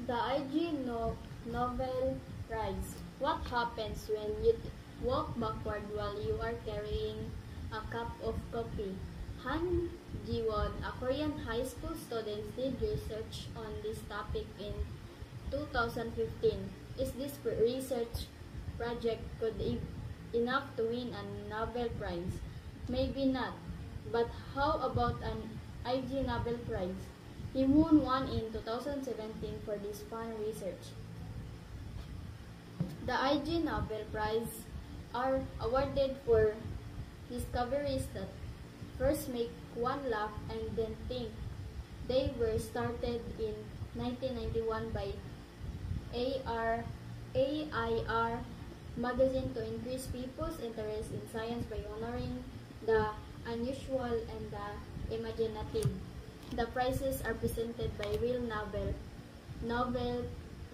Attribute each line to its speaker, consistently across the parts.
Speaker 1: The IG Nobel Prize. What happens when you walk backward while you are carrying a cup of coffee? Han Ji-won, a Korean high school student, did research on this topic in 2015. Is this research project enough to win a Nobel Prize? Maybe not. But how about an IG Nobel Prize? He won one in 2017 for this fun research. The IG Nobel Prize are awarded for discoveries that first make one laugh and then think. They were started in 1991 by AIR magazine to increase people's interest in science by honoring the unusual and the imaginative. The prizes are presented by real Nobel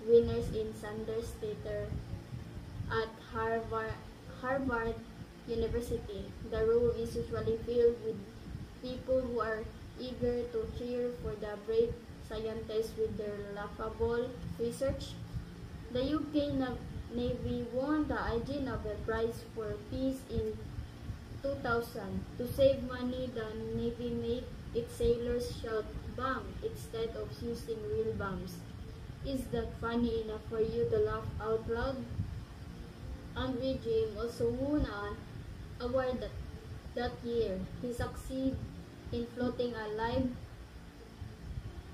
Speaker 1: winners in Sanders Theater at Harvard University. The room is usually filled with people who are eager to cheer for the brave scientists with their laughable research. The UK Navy won the IG Nobel Prize for Peace in 2000. To save money, the Navy made its sailors shout "bomb" instead of using real bombs. Is that funny enough for you to laugh out loud? Andre James also won an award that year. He succeeded in floating a live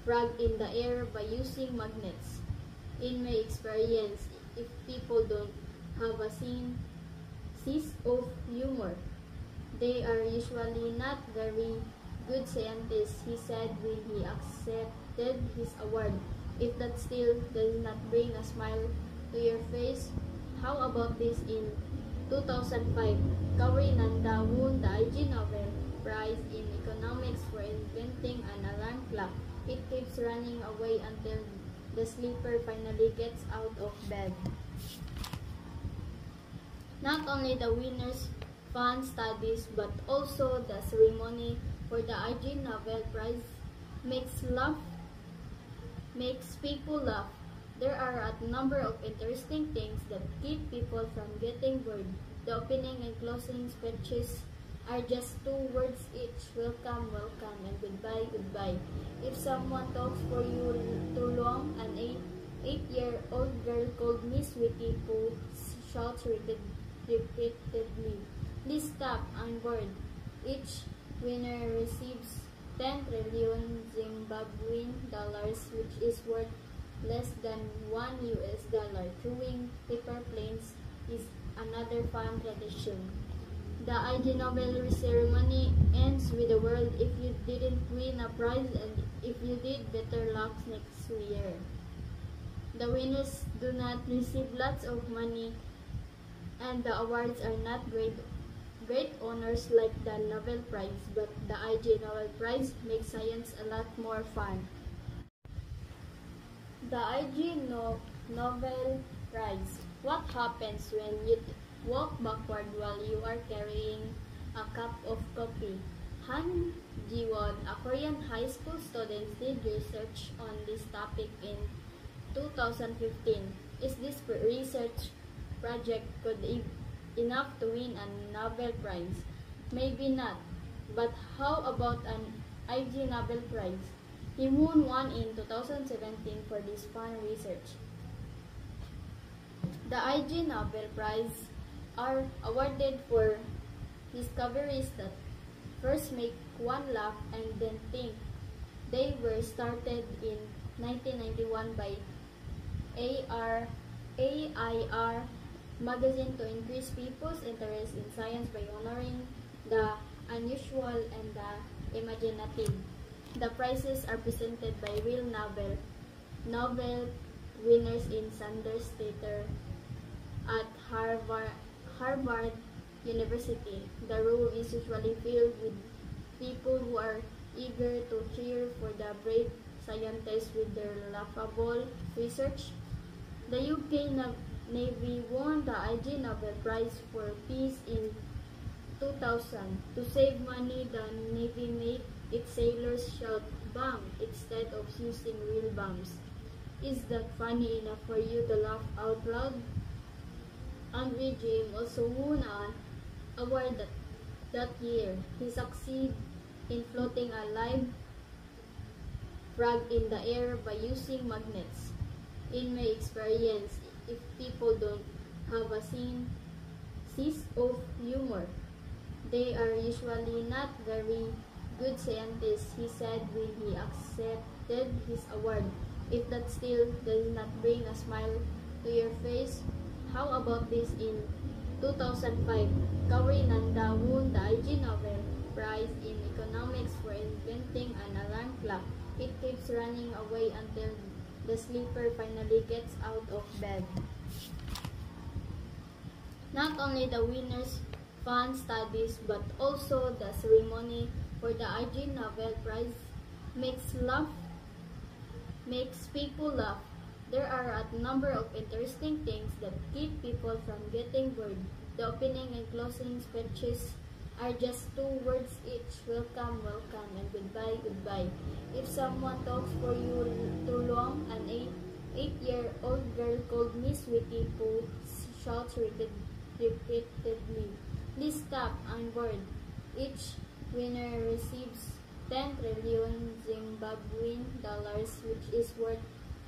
Speaker 1: frog in the air by using magnets. In my experience, if people don't have a sense of humor, they are usually not very good scientists, he said when he accepted his award. If that still does not bring a smile to your face, how about this? In 2005, Kauri Nanda won the IG Nobel Prize in Economics for inventing an alarm clock. It keeps running away until the sleeper finally gets out of bed. Not only the winners' fun studies, but also the ceremony for the IG Nobel Prize makes people laugh. There are a number of interesting things that keep people from getting bored. The opening and closing speeches are just 2 words each: welcome, welcome, and goodbye, goodbye. If someone talks for you too long, an 8-year-old girl called Miss Witty who shouts repeatedly, "Please stop, I'm bored." Each winner receives 10 trillion Zimbabwean dollars, which is worth less than $1. Throwing paper planes is another fun tradition. The IG Nobel ceremony ends with a word if you didn't win a prize, and if you did, better luck next year. The winners do not receive lots of money, and the awards are not great honors like the Nobel Prize, but the IG Nobel Prize makes science a lot more fun. The IG Nobel Prize. What happens when you walk backward while you are carrying a cup of coffee? Han Ji-won, a Korean high school student, did research on this topic in 2015. Is this research project enough to win a Nobel Prize? Maybe not. But how about an IG Nobel Prize? He won one in 2017 for this fun research. The IG Nobel Prize are awarded for discoveries that first make one laugh and then think. They were started in 1991 by AIR magazine to increase people's interest in science by honoring the unusual and the imaginative. The prizes are presented by real Nobel winners in Sanders Theater at Harvard University. The room is usually filled with people who are eager to cheer for the brave scientists with their laughable research. The UK Navy won the IG Nobel Prize for Peace in 2000. To save money, the Navy made its sailors shout "bomb" instead of using real bombs. Is that funny enough for you to laugh out loud? Andre Jim also won an award that year. He succeeded in floating a live frog in the air by using magnets. In my experience, if people don't have a sense of humor, they are usually not very good scientists, he said when he accepted his award. If that still does not bring a smile to your face, how about this in 2005? Kauri Nanda won the IG Nobel Prize in Economics for inventing an alarm clock. It keeps running away until the sleeper finally gets out of bed. Not only the winners' fun studies, but also the ceremony for the IG Nobel Prize makes people laugh. There are a number of interesting things that keep people from getting bored. The opening and closing speeches are just 2 words each. Welcome, welcome, and goodbye, goodbye. If someone talks for you too long, an 8-year-old girl called Miss Witty Pooh shouts repeatedly, "Please stop, I'm bored." Each winner receives 10 trillion Zimbabwean dollars, which is worth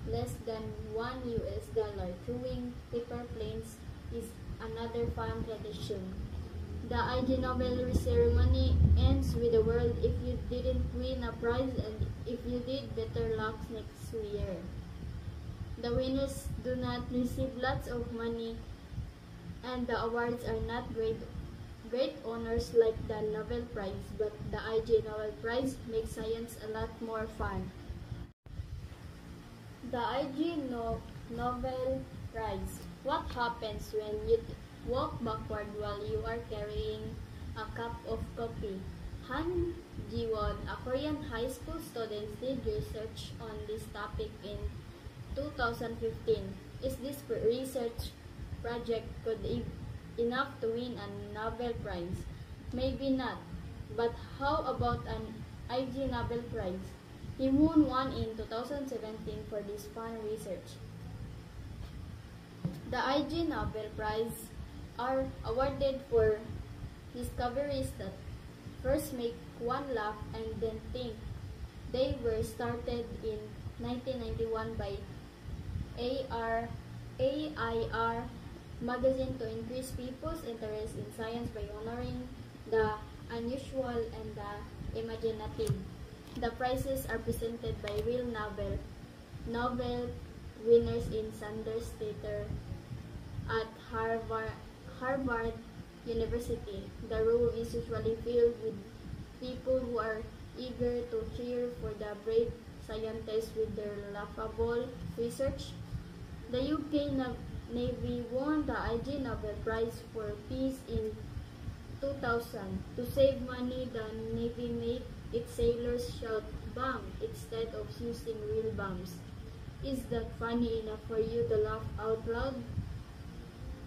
Speaker 1: less than $1. Throwing paper planes is another fun tradition. The IG Nobel ceremony ends with a word if you didn't win a prize, and if you did, better luck next year. The winners do not receive lots of money, and the awards are not great honors like the Nobel Prize, but the IG Nobel Prize makes science a lot more fun. The IG Nobel Prize. What happens when you walk backward while you are carrying a cup of coffee? Han Ji-won, a Korean high school student, did research on this topic in 2015. Is this research project enough to win a Nobel Prize? Maybe not, but how about an IG Nobel Prize? He won one in 2017 for this fun research. The IG Nobel Prize are awarded for discoveries that first make one laugh and then think. They were started in 1991 by AIR magazine to increase people's interest in science by honoring the unusual and the imaginative. The prizes are presented by real Nobel winners in Sanders Theater at Harvard University. The room is usually filled with people who are eager to cheer for the brave scientists with their laughable research. The UK Navy won the IG Nobel Prize for Peace in 2000. To save money, the Navy made its sailors shout "bang" instead of using real bombs. Is that funny enough for you to laugh out loud?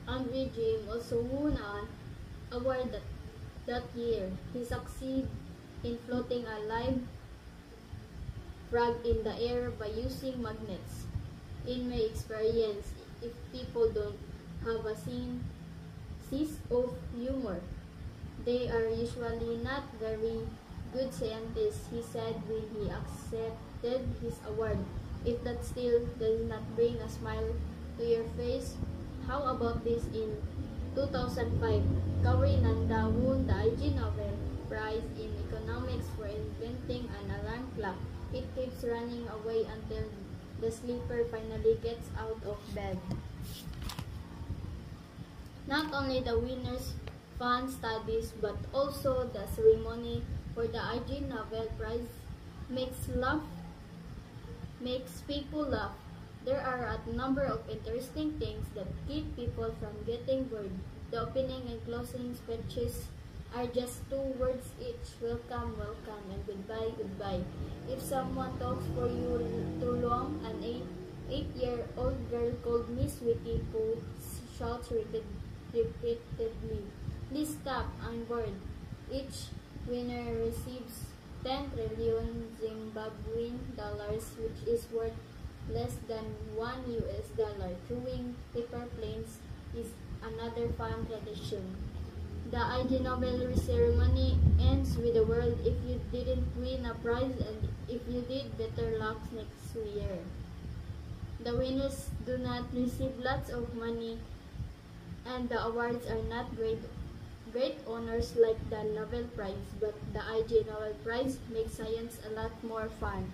Speaker 1: Andre Jim also won an award that year. He succeeded in floating a live frog in the air by using magnets. In my experience, if people don't have a sense of humor, they are usually not very good scientists, he said when he accepted his award. If that still does not bring a smile to your face, how about this in 2005? Kauri Nanda won the IG Nobel Prize in Economics for inventing an alarm clock. It keeps running away until the sleeper finally gets out of bed. Not only the winners' fun studies, but also the ceremony for the IG Nobel Prize makes people laugh. There are a number of interesting things that keep people from getting bored. The opening and closing speeches are just 2 words each. Welcome, welcome, and goodbye, goodbye. If someone talks for you too long, an 8-year-old girl called Miss Witty Pooh shouts repeatedly, "Please stop, I'm bored." Each winner receives 10 trillion Zimbabwean dollars, which is worth less than $1. Throwing paper planes is another fun tradition. The IG Nobel ceremony ends with a word if you didn't win a prize and if you did, better luck next year. The winners do not receive lots of money and the awards are not great honors like the Nobel Prize, but the IG Nobel Prize makes science a lot more fun.